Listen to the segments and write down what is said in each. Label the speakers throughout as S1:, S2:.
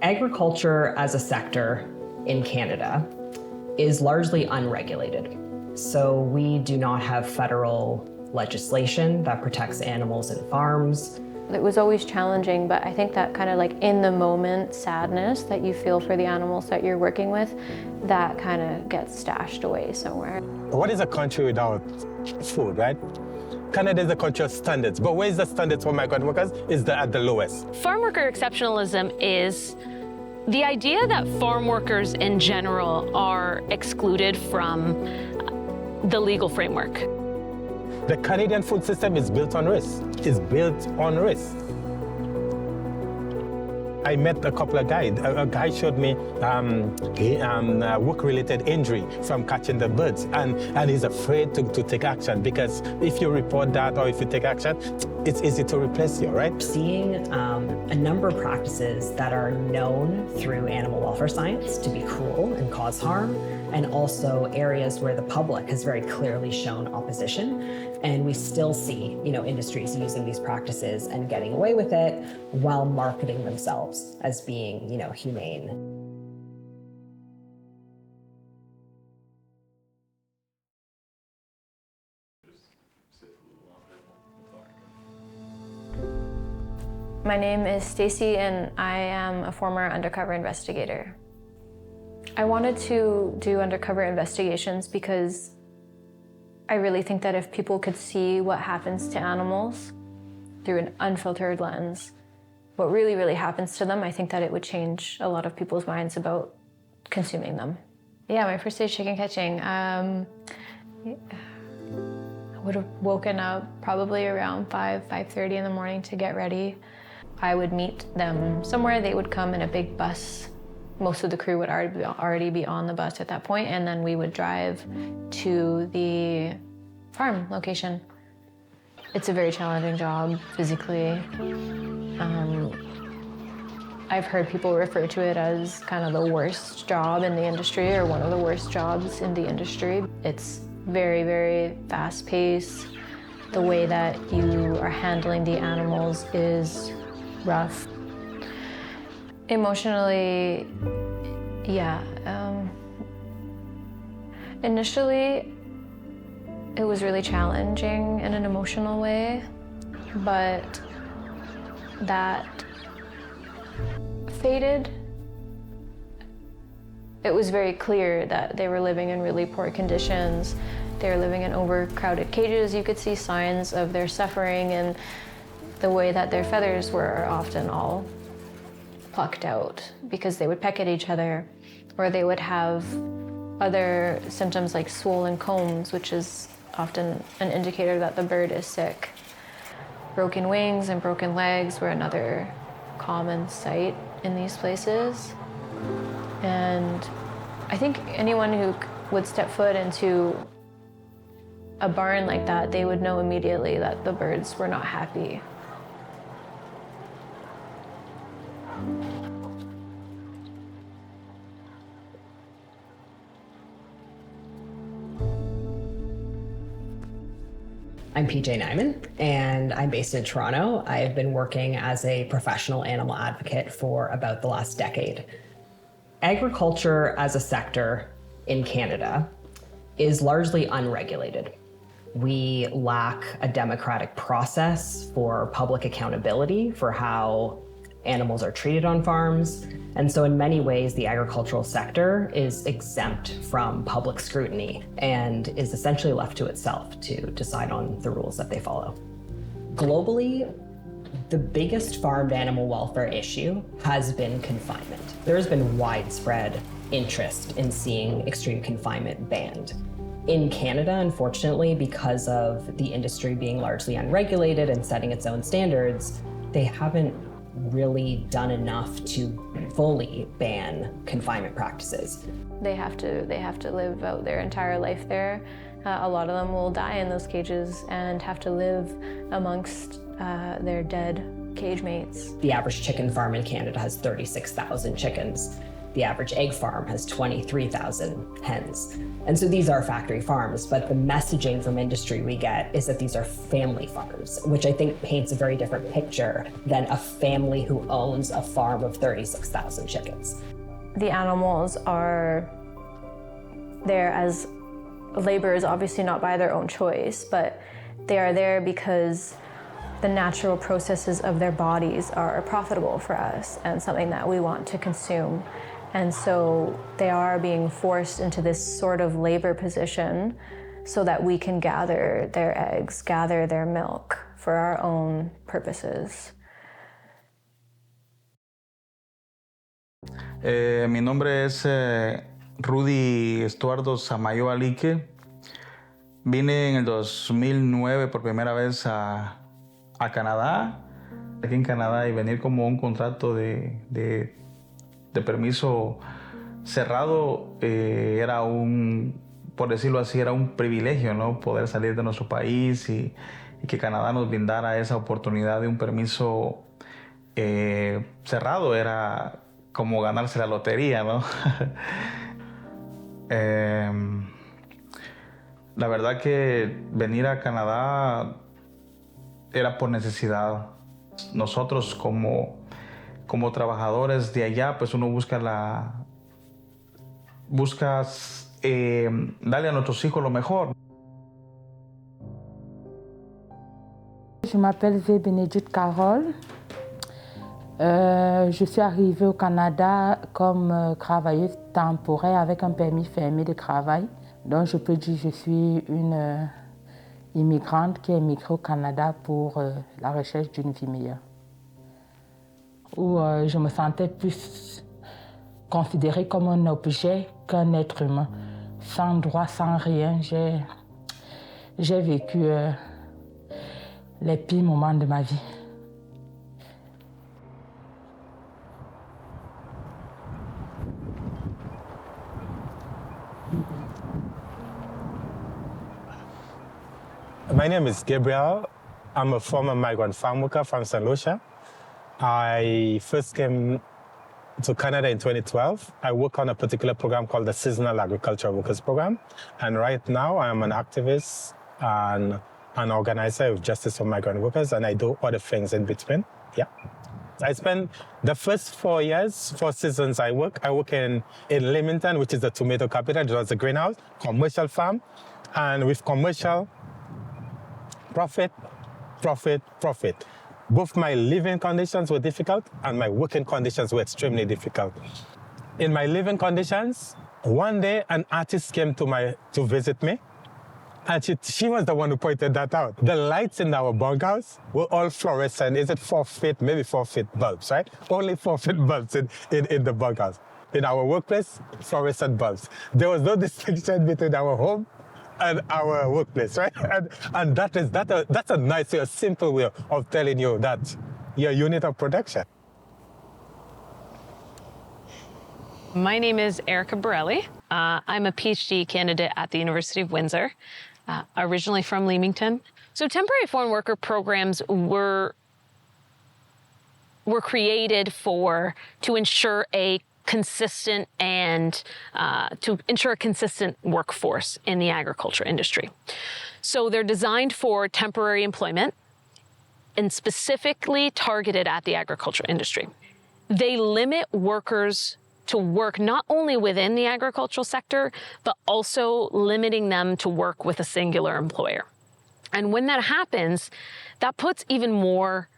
S1: Agriculture as a sector in Canada is largely unregulated. So we do not have federal legislation that protects animals and farms.
S2: It was always challenging, but I think that kind of like in the moment sadness that you feel for the animals that you're working with, that kind of gets stashed away somewhere.
S3: What is a country without food, right? Canada is a country of standards, but where is the standards for migrant workers? Is at the lowest.
S4: Farm worker exceptionalism is the idea that farm workers in general are excluded from the legal framework.
S3: The Canadian food system is built on risk. It's built on risk. I met a couple of guys. A guy showed me a work-related injury from catching the birds, and he's afraid to take action because if you report that or if you take action, it's easy to replace you, right?
S1: Seeing a number of practices that are known through animal welfare science to be cruel and cause harm, and also areas where the public has very clearly shown opposition. And we still see, industries using these practices and getting away with it while marketing themselves as being, humane.
S2: My name is Stacy and I am a former undercover investigator. I wanted to do undercover investigations because I really think that if people could see what happens to animals through an unfiltered lens, what really, really happens to them, I think that it would change a lot of people's minds about consuming them. Yeah, my first day chicken catching, I would have woken up probably around 5:30 in the morning to get ready. I would meet them somewhere. They would come in a big bus. Most of the crew would already be on the bus at that point, and then we would drive to the farm location. It's a very challenging job physically. I've heard people refer to it as kind of the worst job in the industry or one of the worst jobs in the industry. It's very, very fast-paced. The way that you are handling the animals is rough. Emotionally, yeah. Initially, it was really challenging in an emotional way, but that faded. It was very clear that they were living in really poor conditions. They were living in overcrowded cages. You could see signs of their suffering and the way that their feathers were often all plucked out because they would peck at each other, or they would have other symptoms like swollen combs, which is often an indicator that the bird is sick. Broken wings and broken legs were another common sight in these places. And I think anyone who would step foot into a barn like that, they would know immediately that the birds were not happy.
S1: I'm PJ Nyman, and I'm based in Toronto. I've been working as a professional animal advocate for about the last decade. Agriculture as a sector in Canada is largely unregulated. We lack a democratic process for public accountability for how animals are treated on farms. And so in many ways, the agricultural sector is exempt from public scrutiny and is essentially left to itself to decide on the rules that they follow. Globally, the biggest farmed animal welfare issue has been confinement. There has been widespread interest in seeing extreme confinement banned. In Canada, unfortunately, because of the industry being largely unregulated and setting its own standards, they haven't really done enough to fully ban confinement practices.
S2: They have to live out their entire life there. A lot of them will die in those cages and have to live amongst their dead cage mates.
S1: The average chicken farm in Canada has 36,000 chickens. The average egg farm has 23,000 hens. And so these are factory farms, but the messaging from industry we get is that these are family farms, which I think paints a very different picture than a family who owns a farm of 36,000 chickens.
S2: The animals are there as laborers, obviously not by their own choice, but they are there because the natural processes of their bodies are profitable for us and something that we want to consume. And so they are being forced into this sort of labor position so that we can gather their eggs, gather their milk for our own purposes.
S5: Mi nombre es Rudy Estuardo Samayo Alique. Vine en el 2009 por primera vez a Canadá, aquí en Canadá, y venir como un contrato de permiso cerrado era por decirlo así, era un privilegio, ¿no? Poder salir de nuestro país y que Canadá nos brindara esa oportunidad de un permiso cerrado, era como ganarse la lotería, ¿no? La verdad que venir a Canadá era por necesidad. Nosotros como trabajadores de allá, pues uno busca darle a nuestros hijos lo mejor.
S6: Je m'appelle V. Bénédicte Carole. Je suis arrivée au Canada comme travailleuse temporaire avec un permis fermé de travail. Donc je peux dire que je suis une immigrante qui est immigrée au Canada pour la recherche d'une vie meilleure. Où je me sentais plus considérée comme un objet qu'un être humain. Sans droit, sans rien, j'ai vécu les pires moments de ma vie.
S3: My name is Gabriel. I'm a former migrant farm worker from St. Lucia. I first came to Canada in 2012. I work on a particular program called the Seasonal Agriculture Workers Program. And right now I am an activist and an organizer of justice for migrant workers, and I do other things in between. Yeah. I spent the first 4 years, 4 seasons I work in Leamington, which is the tomato capital. It was a greenhouse, commercial farm. And with commercial, profit. Both my living conditions were difficult and my working conditions were extremely difficult. In my living conditions, one day an artist came to visit me, and she was the one who pointed that out. The lights in our bunkhouse were all fluorescent. Is it 4 feet, maybe 4 feet bulbs, right? Only 4 feet bulbs in the bunkhouse. In our workplace, fluorescent bulbs. There was no distinction between our home and our workplace, right? And that's a nice way, a simple way of telling you that your unit of production.
S4: My name is Erica Borelli. I'm a PhD candidate at the University of Windsor, originally from Leamington. So temporary foreign worker programs were created to ensure a consistent workforce in the agriculture industry. So they're designed for temporary employment and specifically targeted at the agriculture industry. They limit workers to work not only within the agricultural sector, but also limiting them to work with a singular employer. And when that happens, that puts even more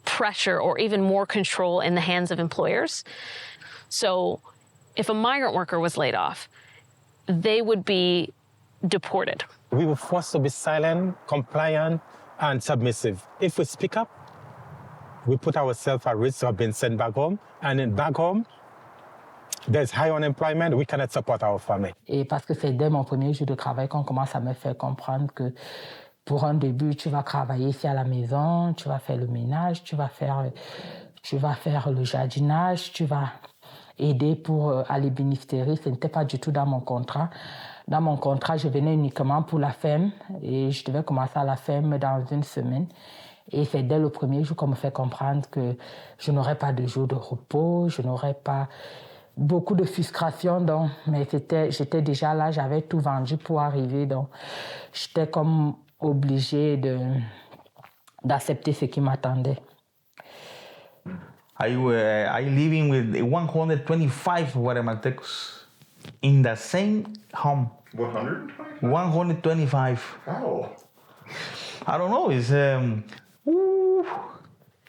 S4: pressure or even more control in the hands of employers. So if a migrant worker was laid off, they would be deported.
S3: We were forced to be silent, compliant, and submissive. If we speak up, we put ourselves at risk of being sent back home. And then back home, there's high unemployment, we cannot support our family.
S6: Et parce que c'est dès mon premier jour de travail qu'on commence à me faire comprendre que pour un début, tu vas travailler ici à la maison, tu vas faire le ménage, tu vas faire le jardinage, tu vas aider pour aller bénéficier. Ce n'était pas du tout dans mon contrat. Dans mon contrat, je venais uniquement pour la ferme et je devais commencer à la ferme dans 1 semaine. Et c'est dès le premier jour qu'on me fait comprendre que je n'aurais pas de jour de repos, je n'aurais pas beaucoup de frustration, donc, mais j'étais déjà là, j'avais tout vendu pour arriver, donc j'étais comme obligée d'accepter ce qui m'attendait.
S5: I living with 125 Guatemaltecos in the same home.
S7: 100?
S5: 125.
S7: How?
S5: I don't know.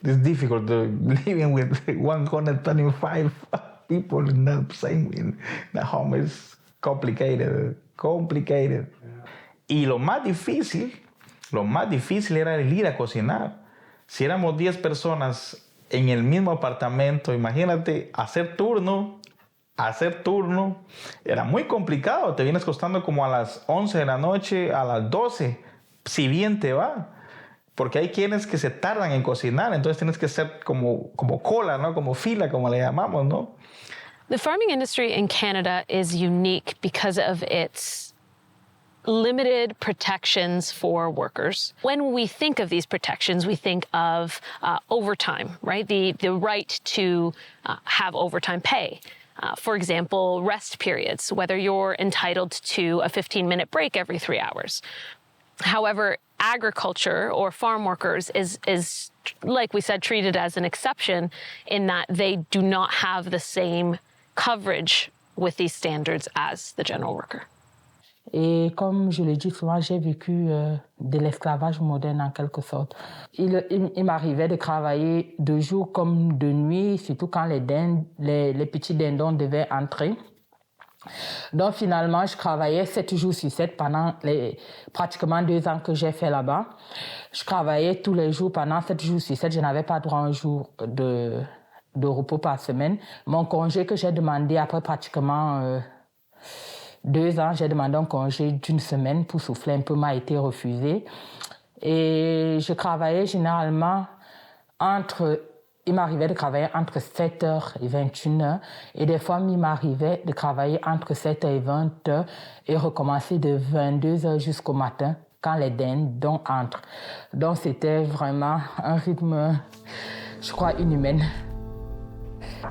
S5: It's difficult to living with 125 people in the home. It's complicated. Y lo más difícil era el ir a cocinar. Si éramos 10 personas en el mismo apartamento, imagínate, hacer turno, era muy complicado. Te vienes costando como a las 11 de la noche, a las 12, si bien te va. Porque hay quienes que se tardan en cocinar, entonces tienes que ser como cola, ¿no? Como fila, como le llamamos, ¿no?
S4: The farming industry in Canada is unique because of its limited protections for workers. When we think of these protections, we think of overtime, right? The right to have overtime pay. For example, rest periods, whether you're entitled to a 15-minute break every 3 hours. However, agriculture or farm workers is, like we said, treated as an exception in that they do not have the same coverage with these standards as the general worker.
S6: Et comme je le dis souvent, j'ai vécu de l'esclavage moderne en quelque sorte. Il m'arrivait de travailler de jour comme de nuit, surtout quand les petits dindons devaient entrer. Donc finalement, je travaillais 7 jours sur 7 pendant les pratiquement 2 ans que j'ai fait là-bas. Je travaillais tous les jours pendant 7 jours sur 7. Je n'avais pas droit à un jour de repos par semaine. Mon congé que j'ai demandé après pratiquement 2 ans, j'ai demandé un congé d'1 semaine pour souffler un peu, m'a été refusé. Et je travaillais généralement il m'arrivait de travailler entre 7h et 21h. Et des fois, il m'arrivait de travailler entre 7h et 20h et recommencer de 22h jusqu'au matin quand les dindons entrent. Donc, c'était vraiment un rythme, je crois, inhumain.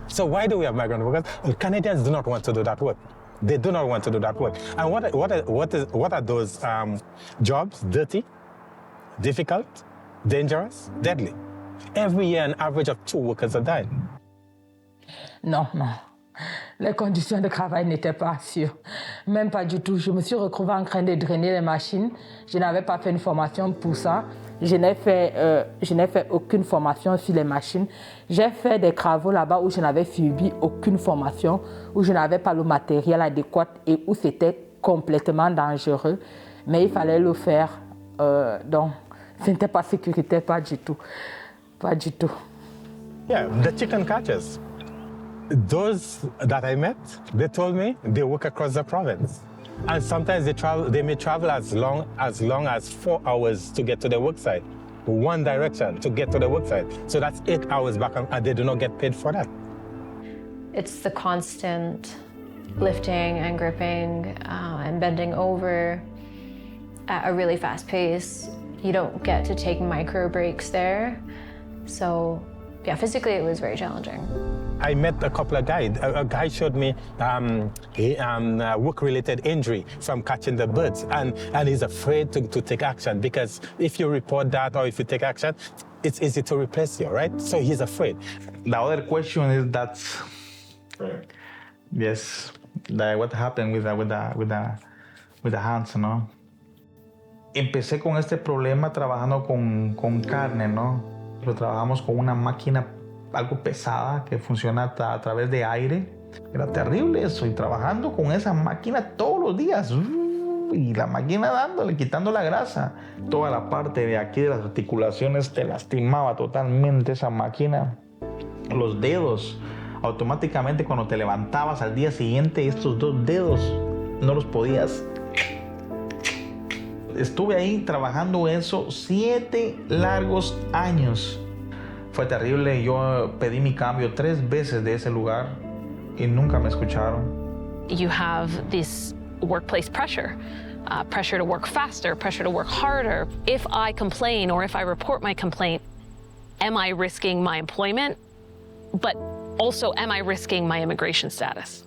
S3: So why do we have migrant workers? Canadians do not want to do that work. They do not want to do that work. And what are those jobs? Dirty, difficult, dangerous, deadly. Every year, an average of 2 workers are dying.
S6: Non. Les conditions de travail n'étaient pas sûres. Même pas du tout. Je me suis retrouvée en train de drainer les machines. Je n'avais pas fait une formation pour ça. Je n'ai fait aucune formation sur les machines. J'ai fait des travaux là-bas où je n'avais suivi aucune formation, où je n'avais pas le matériel adéquat et où c'était complètement dangereux. Mais il fallait le faire. Donc, ce n'était pas sécuritaire, pas du tout. Pas du tout.
S3: Yeah, the chicken catchers. Those that I met, they told me they work across the province. And sometimes they may travel as long as 4 hours to get to the work site. One direction to get to the work site. So that's 8 hours back, and they do not get paid for that.
S2: It's the constant lifting and gripping and bending over at a really fast pace. You don't get to take micro breaks there. So, yeah, physically it was very challenging.
S3: I met a couple of guys. A guy showed me a work-related injury from catching the birds, and he's afraid to take action because if you report that or if you take action, it's easy to replace you, right? So he's afraid.
S5: The other question is that, yes, what happened with the hands, ¿no? Empecé con este problema trabajando con carne, ¿no? Pero trabajamos con una máquina algo pesada que funciona a través de aire. Era terrible eso, y trabajando con esa máquina todos los días. Y la máquina dándole, quitando la grasa. Toda la parte de aquí de las articulaciones te lastimaba totalmente esa máquina. Los dedos, automáticamente cuando te levantabas al día siguiente, estos 2 dedos no los podías. Estuve ahí trabajando eso 7 largos años. Fue terrible. Yo pedí mi cambio 3 veces de ese lugar y nunca me escucharon.
S4: You have this workplace pressure, pressure to work faster, pressure to work harder. If I complain or if I report my complaint, am I risking my employment? But Also, am I risking my immigration status?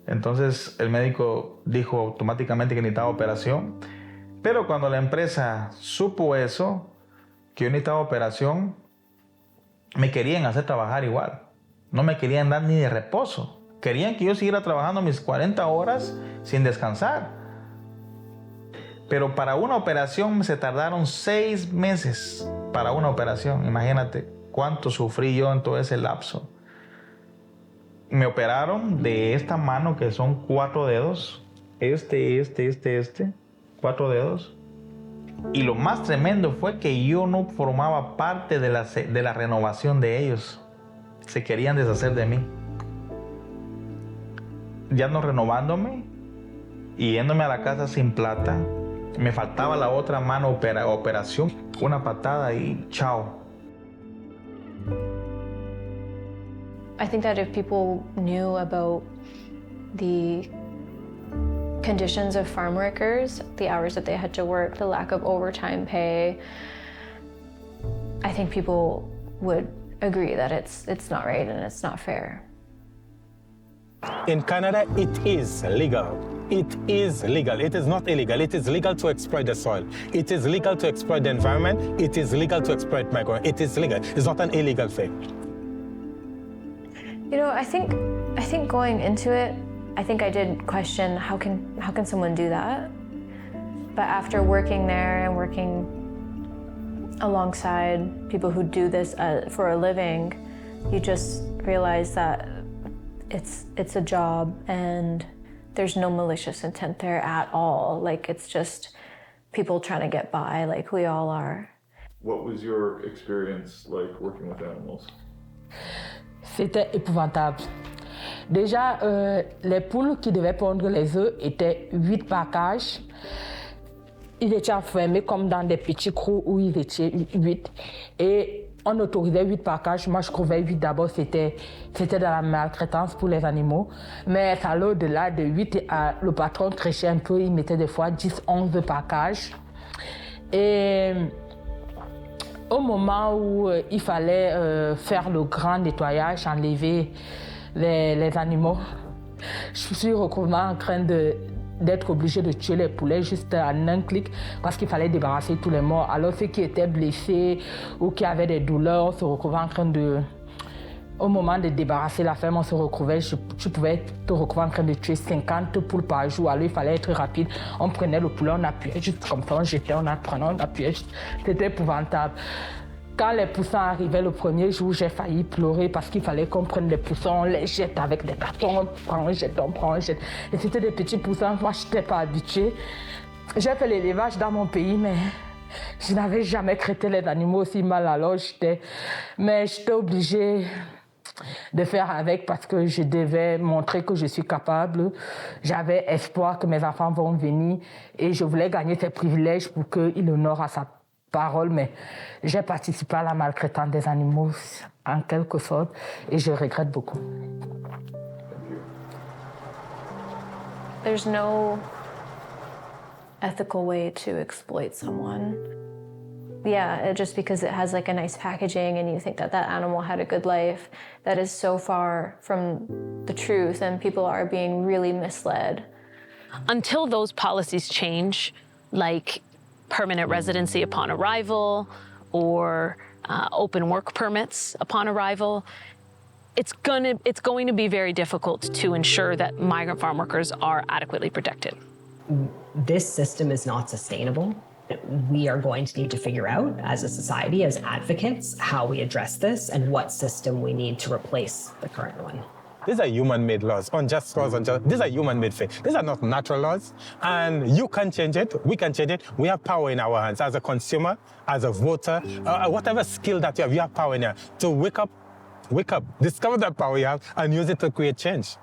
S5: Entonces el médico dijo automáticamente que necesitaba operación, pero cuando la empresa supo eso, que yo necesitaba operación, me querían hacer trabajar igual. No me querían dar ni de reposo. Querían que yo siguiera trabajando mis 40 horas sin descansar. Pero para una operación se tardaron 6 meses para una operación. Imagínate cuánto sufrí yo en todo ese lapso. Me operaron de esta mano que son 4 dedos. 4 dedos. Y lo más tremendo fue que yo no formaba parte de la renovación de ellos. Se querían deshacer de mí. Ya no renovándome y yéndome a la casa sin plata. Me faltaba la otra mano operación. Una patada y chao.
S2: I think that if people knew about the conditions of farm workers, the hours that they had to work, the lack of overtime pay, I think people would agree that it's not right and it's not fair.
S3: In Canada, it is legal. It is legal. It is not illegal. It is legal to exploit the soil. It is legal to exploit the environment. It is legal to exploit migrants. It is legal. It's not an illegal thing.
S2: You know, I think going into it, I think I did question how can someone do that? But after working there and working alongside people who do this for a living, you just realize that it's a job and there's no malicious intent there at all. Like, it's just people trying to get by like we all are.
S7: What was your experience like working with animals?
S6: C'était épouvantable. Déjà, les poules qui devaient pondre les œufs étaient 8 par cage. Ils étaient enfermés comme dans des petits trous où ils étaient 8. Et on autorisait 8 par cage. Moi, je trouvais 8 d'abord, c'était de la maltraitance pour les animaux. Mais à l'au-delà de 8, le patron crachait un peu, il mettait des fois 10, 11 par cage. Et au moment où il fallait faire le grand nettoyage, enlever les animaux, je suis retrouvée en train d'être obligée de tuer les poulets juste en un clic parce qu'il fallait débarrasser tous les morts. Alors ceux qui étaient blessés ou qui avaient des douleurs, on se retrouvait en train de... Au moment de débarrasser la ferme, on se retrouvait, tu pouvais te retrouver en train de tuer 50 poules par jour. Alors il fallait être rapide. On prenait le poulet, on appuyait juste comme ça, on jetait, on appuyait juste. C'était épouvantable. Quand les poussins arrivaient le premier jour, j'ai failli pleurer parce qu'il fallait qu'on prenne les poussins, on les jette avec des bâtons, on prend, on jette. Et c'était des petits poussins, moi je n'étais pas habituée. J'ai fait l'élevage dans mon pays, mais je n'avais jamais traité les animaux aussi mal, alors j'étais obligée de faire avec parce que je devais montrer que je suis capable. J'avais espoir que mes enfants vont venir et je voulais gagner ces privilèges pour qu'ils honorent à sa parole, mais j'ai participé à la maltraitance des animaux en quelque sorte et je regrette beaucoup.
S2: There's no ethical way to exploit someone. Yeah, just because it has like a nice packaging and you think that that animal had a good life, that is so far from the truth and people are being really misled.
S4: Until those policies change, like permanent residency upon arrival or open work permits upon arrival, it's going to be very difficult to ensure that migrant farm workers are adequately protected.
S1: This system is not sustainable. We are going to need to figure out as a society, as advocates, how we address this and what system we need to replace the current one.
S3: These are human-made laws, unjust laws, These are human-made things. These are not natural laws, and you can change it, we can change it. We have power in our hands as a consumer, as a voter, whatever skill that you have power in here to wake up, discover that power you have, and use it to create change.